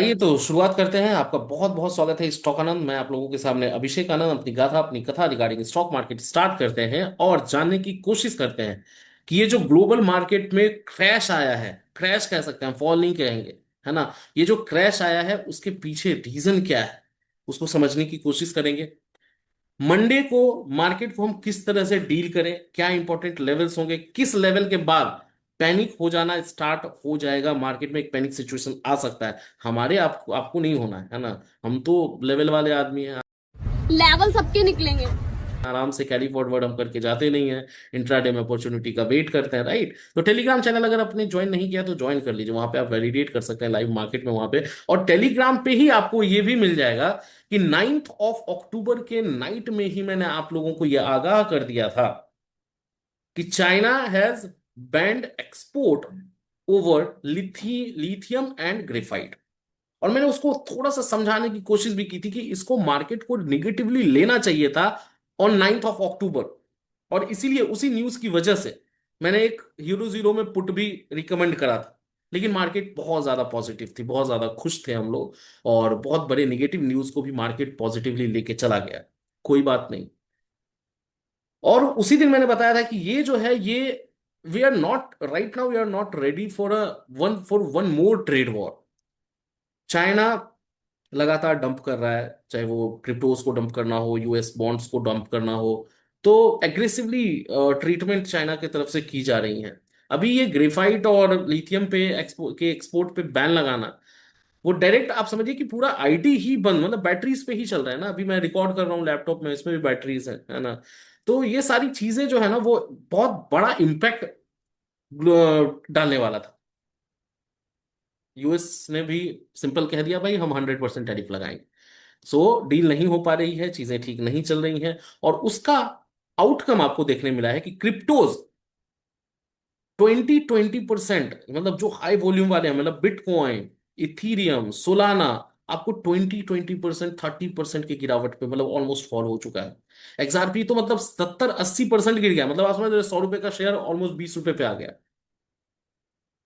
आइए तो शुरुआत करते हैं। आपका बहुत बहुत स्वागत है स्टॉक आनंद। मैं आप लोगों के सामने अभिषेक आनंद अपनी गाथा अपनी कथा रिगार्डिंग स्टॉक मार्केट स्टार्ट करते हैं और जानने की कोशिश करते हैं कि ये जो ग्लोबल मार्केट में क्रैश आया है, क्रैश कह सकते हैं, फॉल नहीं कहेंगे, है ना। ये जो क्रैश आया है उसके पीछे रीजन क्या है, उसको समझने की कोशिश करेंगे। मंडे को मार्केट को हम किस तरह से डील करें, क्या इंपॉर्टेंट लेवल्स होंगे, किस लेवल के बाद पैनिक हो जाना स्टार्ट हो जाएगा, मार्केट में एक पैनिक सिचुएशन आ सकता है। हमारे आपको आपको नहीं होना है ना। हम तो लेवल वाले आदमी हैं। लेवल सबके निकलेंगे। आराम से कैरी फॉरवर्ड हम करके जाते नहीं है, इंट्राडे में अपॉर्चुनिटी का वेट करते हैं, राइट। तो टेलीग्राम चैनल अगर आपने ज्वाइन नहीं किया तो ज्वाइन कर लीजिए, वहां पे आप वैलिडेट कर सकते हैं लाइव मार्केट में वहां पे। और टेलीग्राम पे ही आपको ये भी मिल जाएगा कि 9 अक्टूबर के नाइट में ही मैंने आप लोगों को यह आगाह कर दिया था कि China has banned export over lithium and graphite. और मैंने उसको थोड़ा सा समझाने की कोशिश भी की थी कि इसको मार्केट को निगेटिवली लेना चाहिए था ऑन 9 अक्टूबर। और इसीलिए उसी न्यूज की वजह से मैंने एक हीरो जीरो में पुट भी रिकमेंड करा था। लेकिन मार्केट बहुत ज्यादा पॉजिटिव थी, बहुत ज्यादा खुश थे हम लोग, और बहुत बड़े निगेटिव न्यूज को भी मार्केट पॉजिटिवली लेके चला गया। कोई बात नहीं। और उसी दिन मैंने बताया था कि ये जो है ये we are not right now, we are not ready for a one more trade war. China लगातार डंप कर रहा है, चाहे वो क्रिप्टोज को डंप करना हो, यूएस बॉन्ड्स को डंप करना हो। तो एग्रेसिवली ट्रीटमेंट चाइना की तरफ से की जा रही है। अभी ये ग्रेफाइट और लिथियम पे एक्सपोर्ट पे बैन लगाना, वो डायरेक्ट आप समझिए कि पूरा आईटी ही बंद, मतलब बैटरीज पे ही चल रहा है ना। अभी मैं रिकॉर्ड कर रहा हूँ लैपटॉप में, इसमें भी बैटरीज है ना। तो ये सारी चीजें जो है ना वो बहुत बड़ा इम्पैक्ट डालने वाला था। यूएस ने भी सिंपल कह दिया भाई हम 100% टैरिफ लगाएंगे। सो डील नहीं हो पा रही है, चीजें ठीक नहीं चल रही हैं। और उसका आउटकम आपको देखने मिला है कि क्रिप्टोज 20% मतलब जो हाई वॉल्यूम वाले हैं, मतलब बिटकॉइन, इथीरियम, सोलाना, आपको 20% 30% की गिरावट पे मतलब ऑलमोस्ट फॉल हो चुका है। एक्सआरपी तो मतलब 70-80% गिर गया, मतलब आप समझ रहे 100 रुपए का शेयर ऑलमोस्ट 20 रुपए पे आ गया।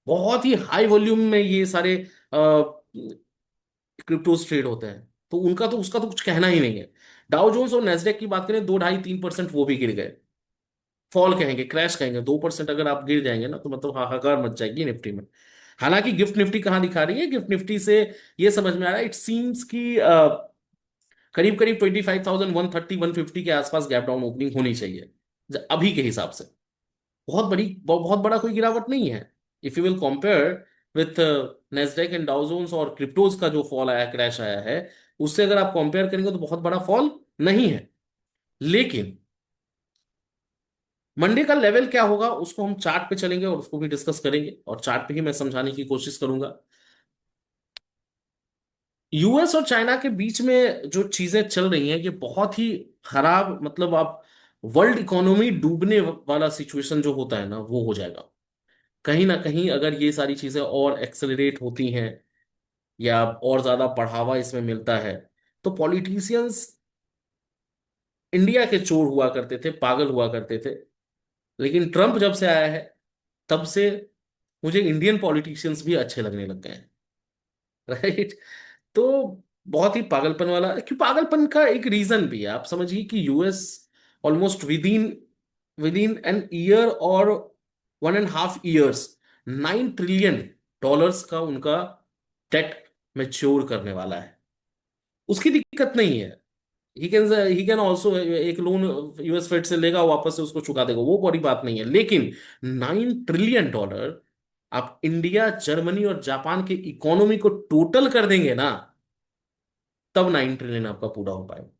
बहुत ही हाई वॉल्यूम में ये सारे क्रिप्टोज ट्रेड होते हैं, तो उनका तो उसका तो कुछ कहना ही नहीं है। डाउ जोन्स और नेस्डेक की बात करें, 2 ढाई 3% वो भी गिर गए। फॉल कहेंगे, क्रैश कहेंगे, 2% अगर आप गिर जाएंगे ना तो मतलब हाहाकार मच जाएगी निफ्टी में। हालांकि गिफ्ट निफ्टी कहाँ दिखा रही है, गिफ्ट निफ्टी से ये समझ में आ रहा है, इट सीम्स की करीब करीब 25,130 150 के आसपास गैप डाउन ओपनिंग होनी चाहिए अभी के हिसाब से। बहुत बड़ा कोई गिरावट नहीं है। If you will compare with Nasdaq and Dow Jones और क्रिप्टोज का जो फॉल आया, क्रैश आया है, उससे अगर आप कंपेयर करेंगे तो बहुत बड़ा फॉल नहीं है। लेकिन मंडे का लेवल क्या होगा उसको हम चार्ट पे चलेंगे और उसको भी डिस्कस करेंगे, और चार्ट पे ही मैं समझाने की कोशिश करूंगा। यूएस और चाइना के बीच में जो चीजें चल रही हैं ये बहुत ही खराब, मतलब आप वर्ल्ड इकोनॉमी डूबने वाला सिचुएशन जो होता है ना वो हो जाएगा कहीं ना कहीं अगर ये सारी चीजें और एक्सेलरेट होती हैं या और ज्यादा बढ़ावा इसमें मिलता है। तो पॉलिटिशियंस इंडिया के चोर हुआ करते थे, पागल हुआ करते थे, लेकिन ट्रम्प जब से आया है तब से मुझे इंडियन पॉलिटिशियंस भी अच्छे लगने लग गए हैं। राइट। तो बहुत ही पागलपन वाला, क्यों पागलपन का एक रीजन भी है, आप समझिए कि US almost with in an year और 1.5 ईयर्स $9 ट्रिलियन का उनका डेट मैच्योर करने वाला है। उसकी दिक्कत नहीं है। ही कैन ऑल्सो एक लोन यूएस फेड से लेगा, वापस से उसको चुका देगा, वो बड़ी बात नहीं है। लेकिन $9 ट्रिलियन आप इंडिया, जर्मनी और जापान के इकोनॉमी को टोटल कर देंगे ना, तब 9 ट्रिलियन आपका पूरा हो पाएगा।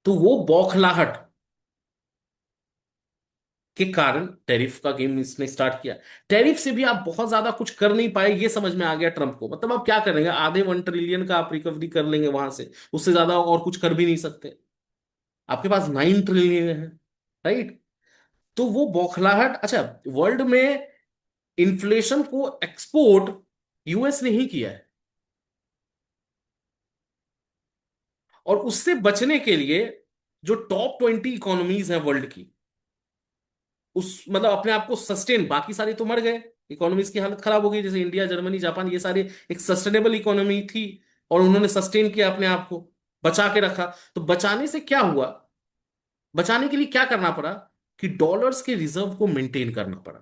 तो वो बौखलाहट के कारण टैरिफ का गेम इसने स्टार्ट किया। टैरिफ से भी आप बहुत ज्यादा कुछ कर नहीं पाए, ये समझ में आ गया ट्रंप को। मतलब आप क्या करेंगे, आधे 1 ट्रिलियन का आप रिकवरी कर लेंगे वहां से, उससे ज्यादा और कुछ कर भी नहीं सकते। आपके पास 9 ट्रिलियन है, राइट। तो वो बौखलाहट, अच्छा, वर्ल्ड में इन्फ्लेशन को एक्सपोर्ट यूएस ने ही किया है। और उससे बचने के लिए जो टॉप 20 इकोनॉमीज हैं वर्ल्ड की, उस मतलब अपने आप को सस्टेन, बाकी सारे तो मर गए, इकोनॉमीज की हालत खराब हो गई, जैसे इंडिया, जर्मनी, जापान, ये सारे एक सस्टेनेबल इकोनॉमी थी और उन्होंने सस्टेन किया अपने आप को, बचा के रखा। तो बचाने से क्या हुआ, बचाने के लिए क्या करना पड़ा कि डॉलर्स के रिजर्व को मेंटेन करना पड़ा।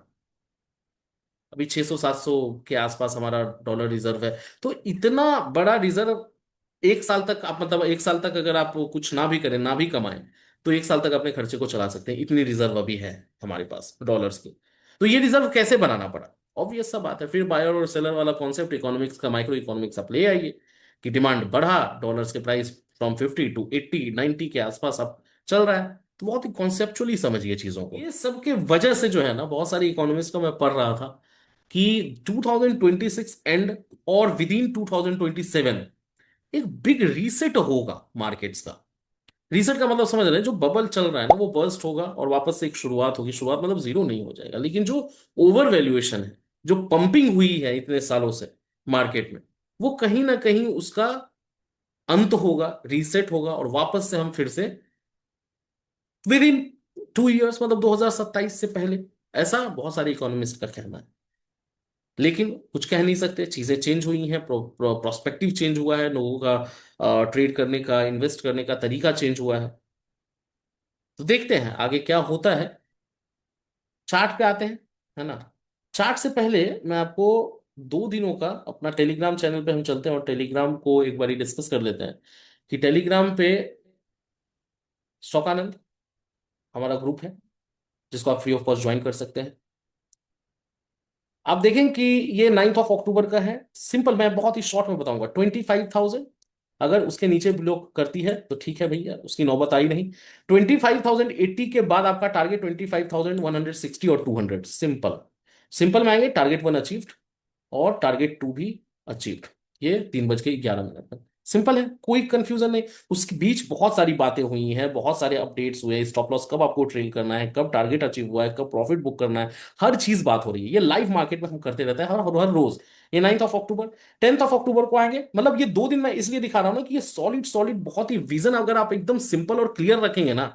अभी 600 700 के आसपास हमारा डॉलर रिजर्व है। तो इतना बड़ा रिजर्व, एक साल तक आप, मतलब एक साल तक अगर आप कुछ ना भी करें, ना भी कमाएं, तो एक साल तक अपने खर्चे को चला सकते हैं, इतनी रिजर्व अभी है हमारे पास डॉलर्स की। तो ये रिजर्व कैसे बनाना पड़ा, ऑब्वियस सा बात है, फिर बायर और सेलर वाला कॉन्सेप्ट इकोनॉमिक्स का, माइक्रो इकोनॉमिक्स आप ले आइए कि डिमांड बढ़ा, डॉलर्स के प्राइस फ्रॉम 50 टू 80 90 के आसपास अब चल रहा है। तो बहुत ही कॉन्सेप्चुअली समझिए चीजों को। ये सब के वजह से जो है ना, बहुत सारी इकोनॉमिक्स का मैं पढ़ रहा था कि 2026 एंड और विद इन 2027 एक बिग रीसेट होगा मार्केट्स का। रीसेट का मतलब समझ रहे हैं, जो बबल चल रहा है ना वो बर्स्ट होगा और वापस से एक शुरुआत होगी। शुरुआत मतलब जीरो नहीं हो जाएगा, लेकिन जो ओवर वैल्यूएशन है, जो पंपिंग हुई है इतने सालों से मार्केट में, वो कहीं ना कहीं उसका अंत होगा, रीसेट होगा, और वापस से हम फिर से विद इन 2 इयर्स, मतलब 2027 से पहले, ऐसा बहुत सारे इकोनॉमिस्ट का कहना है। लेकिन कुछ कह नहीं सकते, चीजें चेंज हुई हैं, प्रोस्पेक्टिव चेंज हुआ है, लोगों का ट्रेड करने का, इन्वेस्ट करने का तरीका चेंज हुआ है। तो देखते हैं आगे क्या होता है। चार्ट पे आते हैं, है ना। चार्ट से पहले मैं आपको 2 दिनों का अपना टेलीग्राम चैनल पे हम चलते हैं और टेलीग्राम को एक बार डिस्कस कर लेते हैं कि टेलीग्राम पे स्टॉक आनंद हमारा ग्रुप है, जिसको आप फ्री ऑफ कॉस्ट ज्वाइन कर सकते हैं। आप देखें कि ये 9 अक्टूबर का है। सिंपल, मैं बहुत ही शॉर्ट में बताऊंगा। 25,000 अगर उसके नीचे ब्लॉक करती है तो ठीक है भैया, उसकी नौबत आई नहीं। 25,080 के बाद आपका टारगेट 25,160 और 200। सिंपल, सिंपल में आएंगे। टारगेट 1 अचीव्ड और टारगेट 2 भी अचीव्ड। ये 3:11 पर। सिंपल है, कोई कंफ्यूजन नहीं। उसके बीच बहुत सारी बातें हुई हैं, बहुत सारे अपडेट्स हुए हैं, स्टॉप लॉस कब आपको ट्रेल करना है, कब टारगेट अचीव हुआ है, कब प्रॉफिट बुक करना है, हर चीज बात हो रही है। ये लाइव मार्केट में हम करते रहते हैं, हर हर हर रोज। ये 9 अक्टूबर, 10 अक्टूबर को आएंगे। मतलब ये 2 दिन मैं इसलिए दिखा रहा हूं ना कि ये सॉलिड सॉलिड बहुत ही विजन अगर आप एकदम सिंपल और क्लियर रखेंगे ना,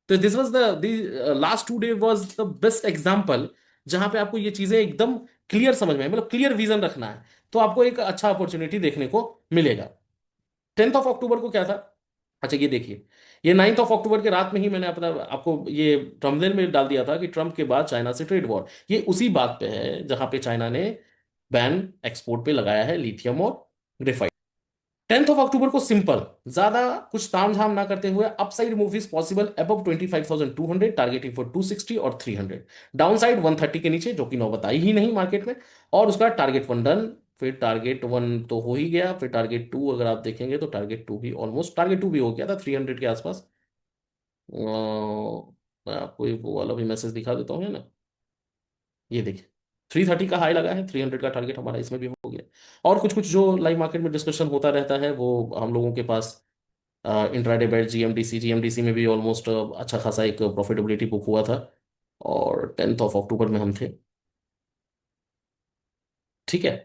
तो this was the last 2 day was the best example, जहां पे आपको ये चीजें एकदम क्लियर समझ में आए, मतलब क्लियर विजन रखना है, तो आपको एक अच्छा अपॉर्चुनिटी देखने को मिलेगा। 10 अक्टूबर को क्या था, अच्छा ये देखिए। ये 9 अक्टूबर के रात में ही मैंने अपना आपको ये थंबनेल में डाल दिया था कि ट्रम्प के बाद चाइना से ट्रेड वॉर। ये उसी बात पे है जहां पे चाइना ने बैन एक्सपोर्ट पे लगाया है लिथियम और ग्रेफाइट। 10 अक्टूबर को सिंपल, ज्यादा कुछ तामझाम ना करते हुए, upside move is possible above 25,200, targeting for 260 और 300। डाउनसाइड 130 के नीचे, जो कि नौबत आई ही नहीं मार्केट में। और उसका टारगेट 1 डन। फिर टारगेट 1 तो हो ही गया, फिर टारगेट 2 अगर आप देखेंगे तो टारगेट 2 भी ऑलमोस्ट, टारगेट 2 भी हो गया था 300 के आसपास। मैं आपको एक वो वाला भी मैसेज दिखा देता हूँ, है ना। ये देखिए, 330 का हाई लगा है, 300 का टारगेट हमारा इसमें भी हो गया। और कुछ कुछ जो लाइव मार्केट में डिस्कशन होता रहता है वो हम लोगों के पास, इंट्राडे बेट, जीएमडीसी में भी ऑलमोस्ट अच्छा खासा एक प्रॉफिटेबिलिटी बुक हुआ था। और 10 अक्टूबर में हम थे। ठीक है।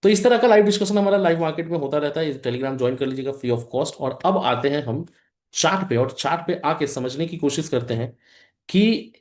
तो इस तरह का लाइव डिस्कशन हमारा लाइव मार्केट में होता रहता है। टेलीग्राम ज्वाइन कर लीजिएगा फ्री ऑफ कॉस्ट। और अब आते हैं हम चार्ट पे, और चार्ट पे आके समझने की कोशिश करते हैं कि